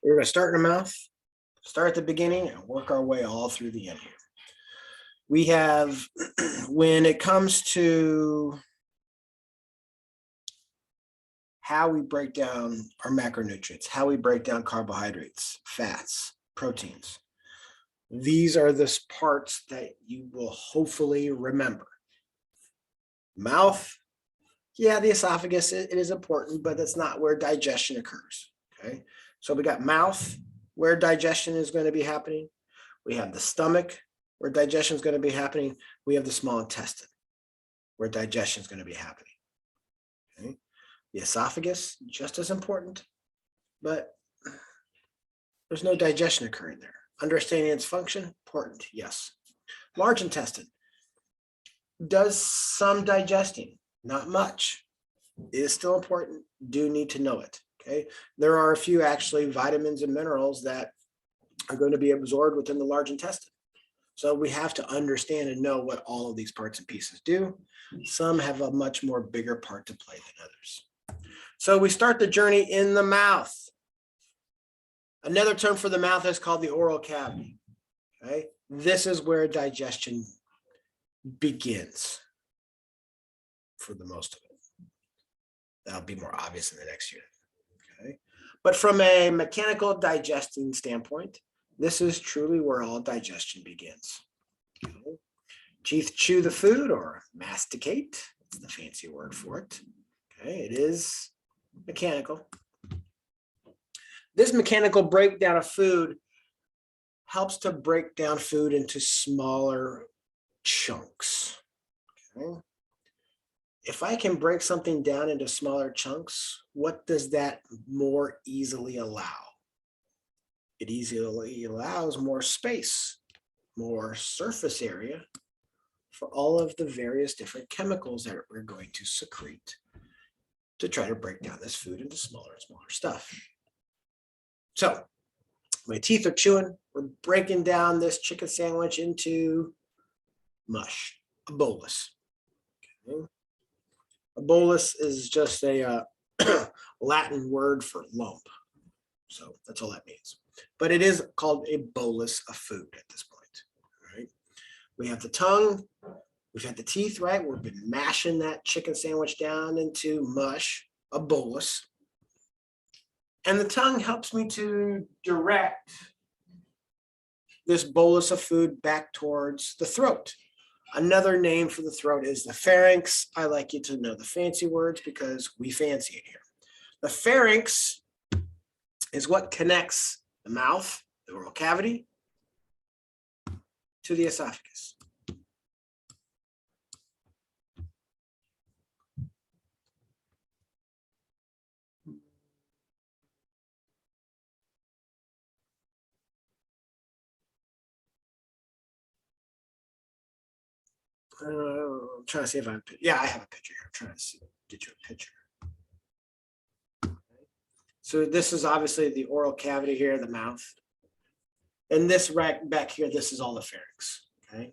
We're going to start in the mouth, start at the beginning, and work our way all through the end here. We have, when it comes to how we break down our macronutrients, how we break down carbohydrates, fats, proteins, these are the parts that you will hopefully remember. Mouth, yeah, the esophagus, it is important, but that's not where digestion occurs, okay? So we got mouth, where digestion is going to be happening. We have the stomach, where digestion is going to be happening. We have the small intestine, where digestion is going to be happening, okay? The esophagus, just as important, but there's no digestion occurring there. Understanding its function, important, yes. Large intestine does some digesting, not much. It is still important, do need to know it, okay? There are a few actually vitamins and minerals that are going to be absorbed within the large intestine. So we have to understand and know what all of these parts and pieces do. Some have a much more bigger part to play than others. So we start the journey in the mouth. Another term for the mouth is called the oral cavity. Okay, this is where digestion begins for the most of it. That'll be more obvious in the next unit. Okay, but from a mechanical digesting standpoint, this is truly where all digestion begins. Okay. Teeth chew the food or masticate. That's the fancy word for it. Okay, it is mechanical. This mechanical breakdown of food helps to break down food into smaller chunks. Okay. If I can break something down into smaller chunks, what does that more easily allow? It easily allows more space, more surface area for all of the various different chemicals that we're going to secrete to try to break down this food into smaller and smaller stuff. So my teeth are chewing, we're breaking down this chicken sandwich into mush, a bolus. Okay. A bolus is just a Latin word for lump. So that's all that means. But it is called a bolus of food at this point. Right? We have the tongue, we've had the teeth, right? We've been mashing that chicken sandwich down into mush, a bolus. And the tongue helps me to direct this bolus of food back towards the throat. Another name for the throat is the pharynx. I like you to know the fancy words because we fancy it here. The pharynx is what connects the mouth, the oral cavity, to the esophagus. I'm trying to see if I have a picture here. I'm trying to get you a picture. So this is obviously the oral cavity here, the mouth. And this right back here, this is all the pharynx, okay?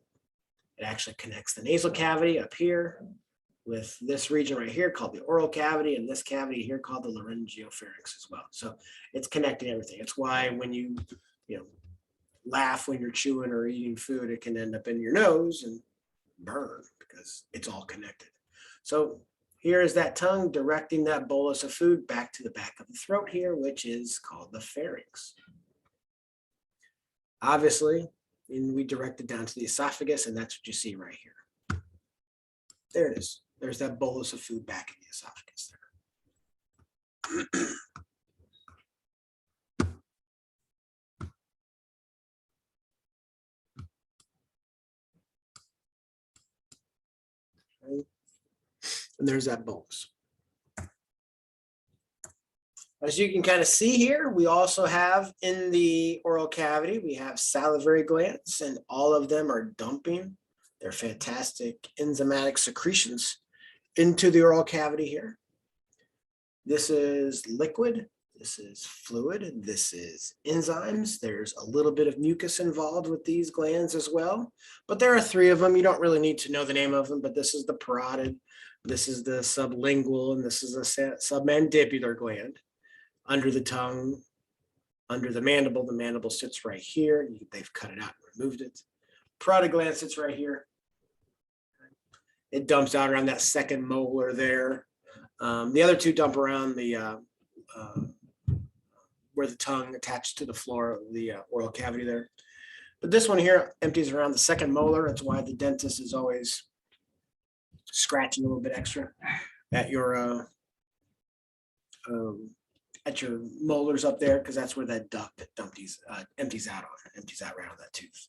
It actually connects the nasal cavity up here with this region right here called the oral cavity and this cavity here called the laryngopharynx as well. So it's connecting everything. It's why when you laugh when you're chewing or eating food, it can end up in your nose and burn because it's all connected. So here is that tongue directing that bolus of food back to the back of the throat here, which is called the pharynx. Obviously, and we direct it down to the esophagus, and that's what you see right here. There it is. There's that bolus of food back in the esophagus there. Okay. And there's that bolus. As you can kind of see here, we also have in the oral cavity, we have salivary glands, and all of them are dumping their fantastic enzymatic secretions into the oral cavity here. This is liquid, this is fluid, this is enzymes. There's a little bit of mucus involved with these glands as well, but there are 3 of them. You don't really need to know the name of them, but this is the parotid, this is the sublingual, and this is a submandibular gland under the tongue, under the mandible sits right here. They've cut it out and removed it. Parotid gland sits right here. It dumps out around that second molar there. The other two dump around the where the tongue attached to the floor of the oral cavity there. But this one here empties around the second molar. That's why the dentist is always scratching a little bit extra at your molars up there, because that's where that duct empties out around that tooth.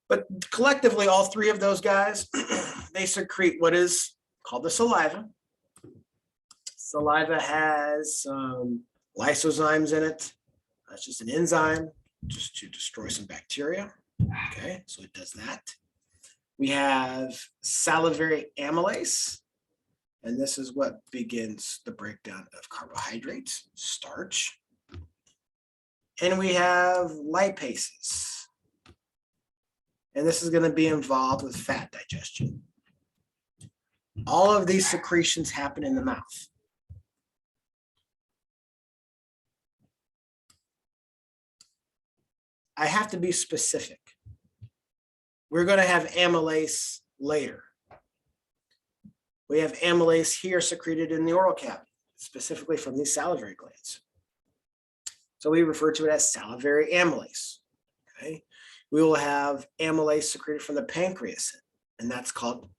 But collectively, all three of those guys, they secrete what is called the saliva. Saliva has lysozymes in it. That's just an enzyme just to destroy some bacteria. Okay, so it does that. We have salivary amylase, and this is what begins the breakdown of carbohydrates, starch. And we have lipases. And this is going to be involved with fat digestion. All of these secretions happen in the mouth. I have to be specific. We're going to have amylase later. We have amylase here secreted in the oral cavity, specifically from these salivary glands. So we refer to it as salivary amylase. Okay. We will have amylase secreted from the pancreas, and that's called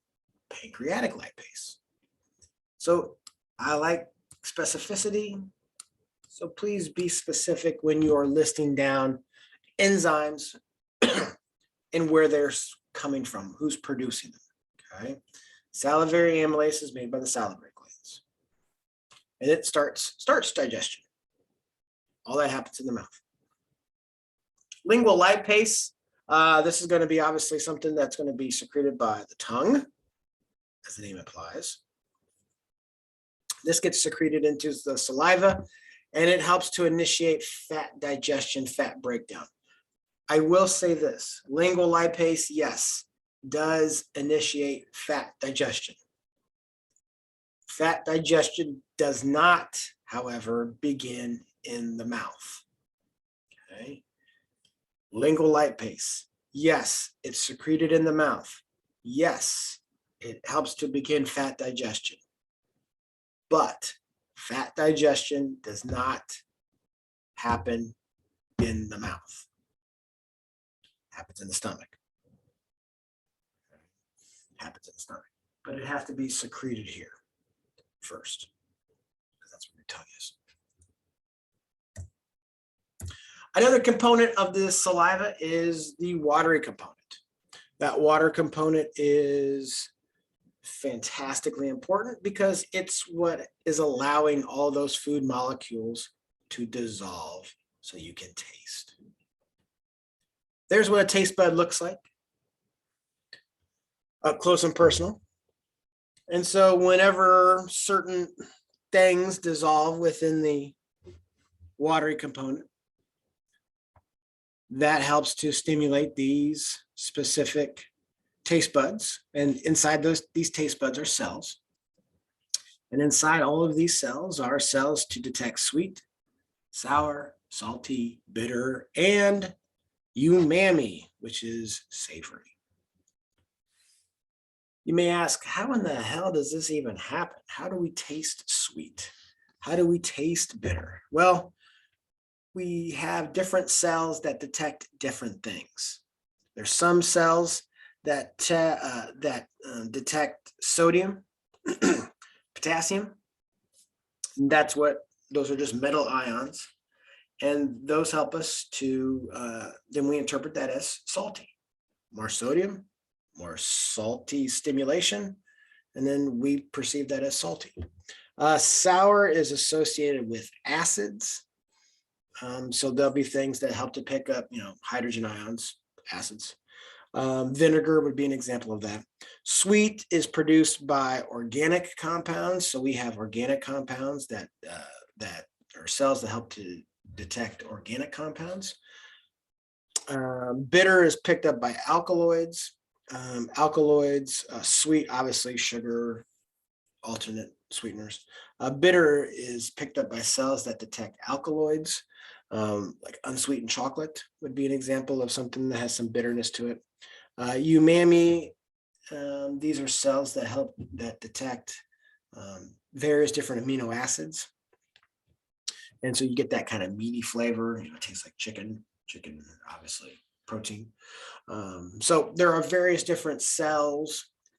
pancreatic lipase. So I like specificity. So please be specific when you are listing down enzymes and where they're coming from, who's producing them. Okay. Salivary amylase is made by the salivary glands, and it starts digestion. All that happens in the mouth. Lingual lipase, this is going to be obviously something that's going to be secreted by the tongue, as the name implies. This gets secreted into the saliva, and it helps to initiate fat digestion, fat breakdown. I will say this, lingual lipase, yes, does initiate fat digestion. Fat digestion does not, however, begin in the mouth. Okay. Lingual lipase, yes, it's secreted in the mouth. Yes, it helps to begin fat digestion. But fat digestion does not happen in the mouth. It happens in the stomach. It happens in the stomach. But it has to be secreted here first, because that's where your tongue is. Another component of this saliva is the watery component. That water component is fantastically important because it's what is allowing all those food molecules to dissolve so you can taste. There's what a taste bud looks like, up close and personal. And so whenever certain things dissolve within the watery component, that helps to stimulate these specific taste buds. And inside these taste buds are cells. And inside all of these cells are cells to detect sweet, sour, salty, bitter, and umami, which is savory. You may ask, how in the hell does this even happen? How do we taste sweet? How do we taste bitter? Well, we have different cells that detect different things. There's some cells that detect sodium, potassium. And those are just metal ions. And those help us to, then we interpret that as salty. More sodium, more salty stimulation, and then we perceive that as salty. Sour is associated with acids. So there'll be things that help to pick up, hydrogen ions, acids. Vinegar would be an example of that. Sweet is produced by organic compounds. So we have organic compounds that are cells that help to detect organic compounds. Bitter is picked up by alkaloids. Sweet, obviously sugar, alternate sweeteners. Bitter is picked up by cells that detect alkaloids. Like unsweetened chocolate would be an example of something that has some bitterness to it. Umami, these are cells that detect various different amino acids. And so you get that kind of meaty flavor. It tastes like chicken, obviously protein. So there are various different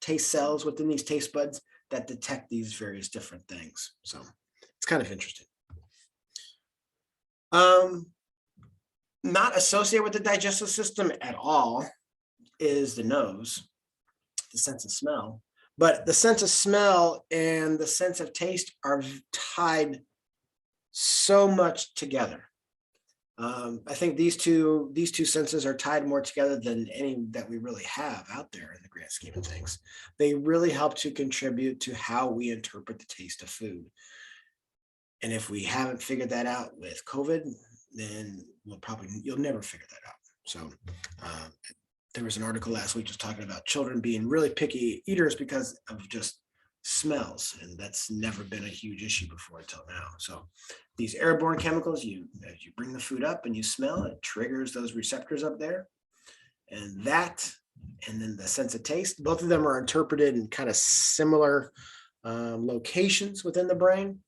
taste cells within these taste buds that detect these various different things. So it's kind of interesting. Not associated with the digestive system at all is the nose, the sense of smell. But the sense of smell and the sense of taste are tied so much together. I think these two senses are tied more together than any that we really have out there in the grand scheme of things. They really help to contribute to how we interpret the taste of food. And if we haven't figured that out with COVID, then you'll never figure that out. So there was an article last week just talking about children being really picky eaters because of just smells, and that's never been a huge issue before until now. So these airborne chemicals, as you bring the food up and you smell it, triggers those receptors up there, and then the sense of taste, both of them are interpreted in kind of similar locations within the brain,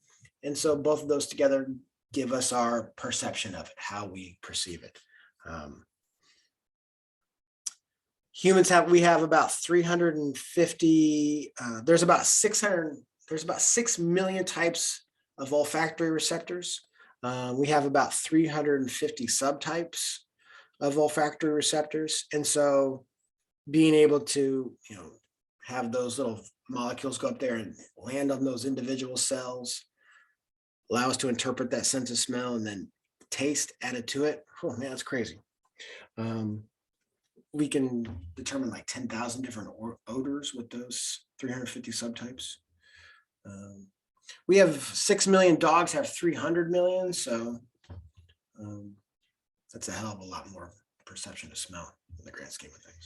and so both of those together give us our perception of it, how we perceive it. Humans have about 350, there's about 6 million types of olfactory receptors. We have about 350 subtypes of olfactory receptors. And so being able to, have those little molecules go up there and land on those individual cells, allow us to interpret that sense of smell, and then taste added to it. Oh man, that's crazy. We can determine like 10,000 different odors with those 350 subtypes. We have 6 million dogs, have 300 million. So that's a hell of a lot more perception of smell in the grand scheme of things.